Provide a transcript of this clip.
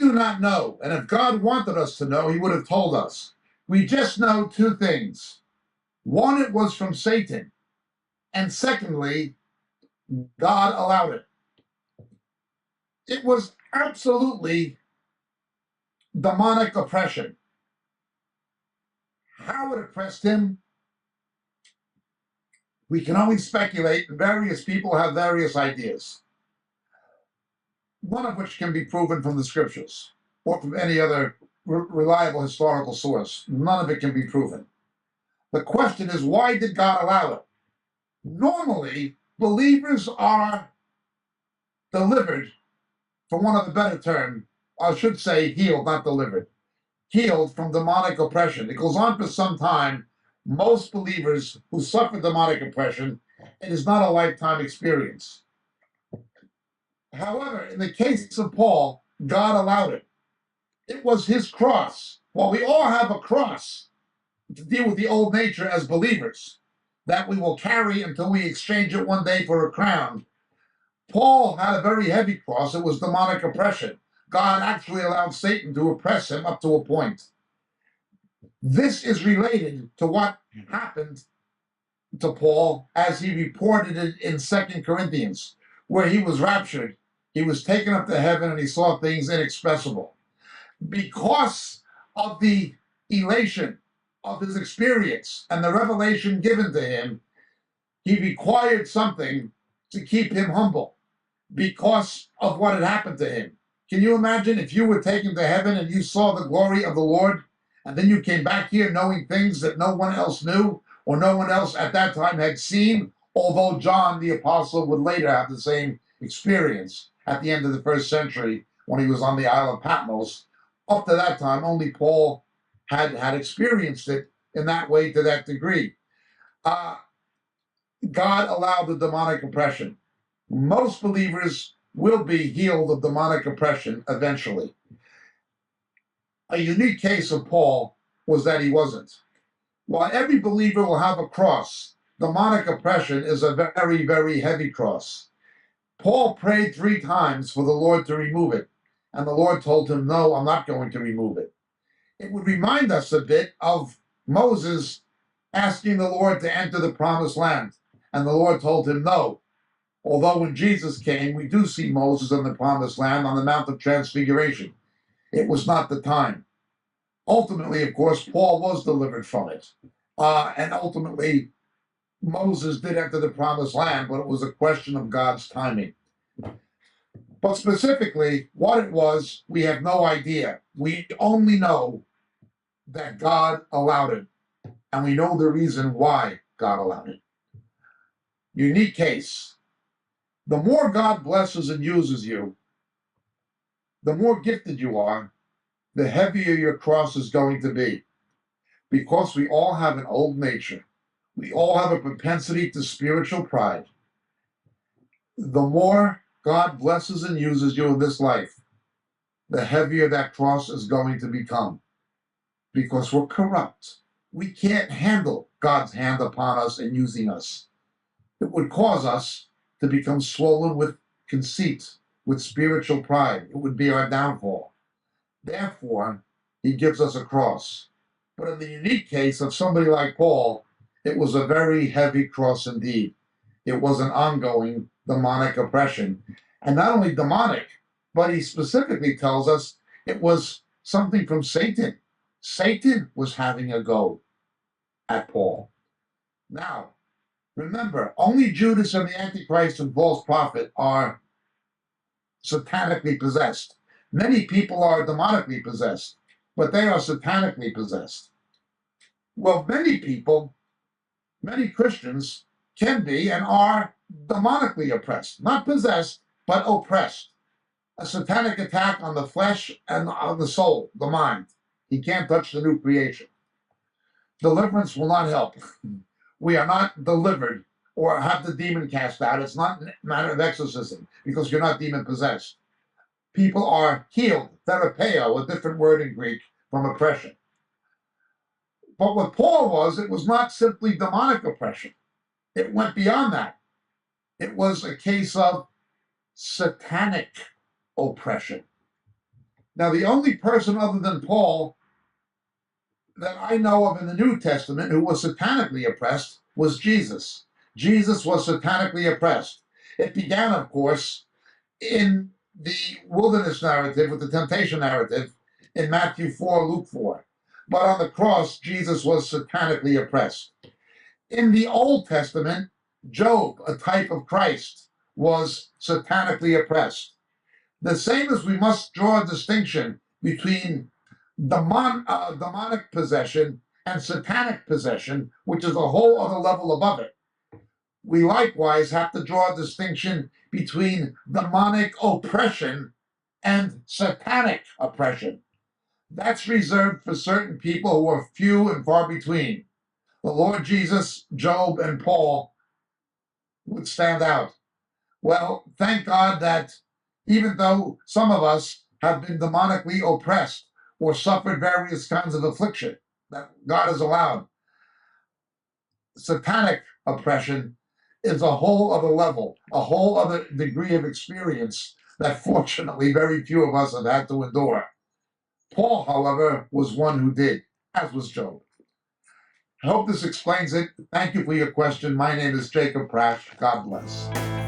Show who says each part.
Speaker 1: do not know, and if God wanted us to know, he would have told us. We just know two things. One, it was from Satan, and secondly, God allowed it. It was absolutely demonic oppression. How it oppressed him, we can only speculate, and various people have various ideas, one of which can be proven from the scriptures or from any other reliable historical source. None of it can be proven. The question is, why did God allow it? Normally, believers are delivered, for want of a better term, I should say healed, not delivered, healed from demonic oppression. It goes on for some time. Most believers who suffer demonic oppression, it is not a lifetime experience. However, in the case of Paul, God allowed it. It was his cross. While we all have a cross to deal with the old nature as believers, that we will carry until we exchange it one day for a crown, Paul had a very heavy cross. It was demonic oppression. God actually allowed Satan to oppress him up to a point. This is related to what happened to Paul as he reported it in 2 Corinthians, where he was raptured. He was taken up to heaven and he saw things inexpressible. Because of the elation of his experience and the revelation given to him, he required something to keep him humble because of what had happened to him. Can you imagine if you were taken to heaven and you saw the glory of the Lord, and then you came back here knowing things that no one else knew or no one else at that time had seen, although John the Apostle would later have the same experience at the end of the first century when he was on the Isle of Patmos. Up to that time, only Paul had experienced it in that way to that degree. God allowed the demonic oppression. Most believers will be healed of demonic oppression eventually. A unique case of Paul was that he wasn't. While every believer will have a cross, demonic oppression is a very, very heavy cross. Paul prayed 3 times for the Lord to remove it, and the Lord told him, no, I'm not going to remove it. It would remind us a bit of Moses asking the Lord to enter the promised land, and the Lord told him no. Although when Jesus came, we do see Moses in the promised land on the Mount of Transfiguration. It was not the time. Ultimately, of course, Paul was delivered from it. And ultimately, Moses did enter the promised land, but it was a question of God's timing. But specifically, what it was, we have no idea. We only know that God allowed it, and we know the reason why God allowed it. Unique case. The more God blesses and uses you, the more gifted you are, the heavier your cross is going to be. Because we all have an old nature. We all have a propensity to spiritual pride. The more God blesses and uses you in this life, the heavier that cross is going to become. Because we're corrupt. We can't handle God's hand upon us and using us. It would cause us to become swollen with conceit, with spiritual pride. It would be our downfall. Therefore, he gives us a cross. But in the unique case of somebody like Paul, it was a very heavy cross indeed. It was an ongoing demonic oppression. And not only demonic, but he specifically tells us it was something from Satan. Satan was having a go at Paul. Now, remember, only Judas and the Antichrist and false prophet are satanically possessed. Many people are demonically possessed, but they are satanically possessed. Well, many people, many Christians can be and are demonically oppressed, not possessed, but oppressed. A satanic attack on the flesh and on the soul, the mind. He can't touch the new creation. Deliverance will not help. We are not delivered or have the demon cast out. It's not a matter of exorcism because you're not demon possessed. People are healed, therapeo, a different word in Greek, from oppression. But what Paul was, it was not simply demonic oppression. It went beyond that. It was a case of satanic oppression. Now, the only person other than Paul that I know of in the New Testament who was satanically oppressed was Jesus. Jesus was satanically oppressed. It began, of course, in the wilderness narrative with the temptation narrative in Matthew 4, Luke 4. But on the cross, Jesus was satanically oppressed. In the Old Testament, Job, a type of Christ, was satanically oppressed. The same as we must draw a distinction between demonic possession and satanic possession, which is a whole other level above it. We likewise have to draw a distinction between demonic oppression and satanic oppression. That's reserved for certain people who are few and far between. The Lord Jesus, Job, and Paul would stand out. Well, thank God that even though some of us have been demonically oppressed or suffered various kinds of affliction that God has allowed, satanic oppression is a whole other level, a whole other degree of experience that fortunately very few of us have had to endure. Paul, however, was one who did, as was Job. I hope this explains it. Thank you for your question. My name is Jacob Prasch. God bless.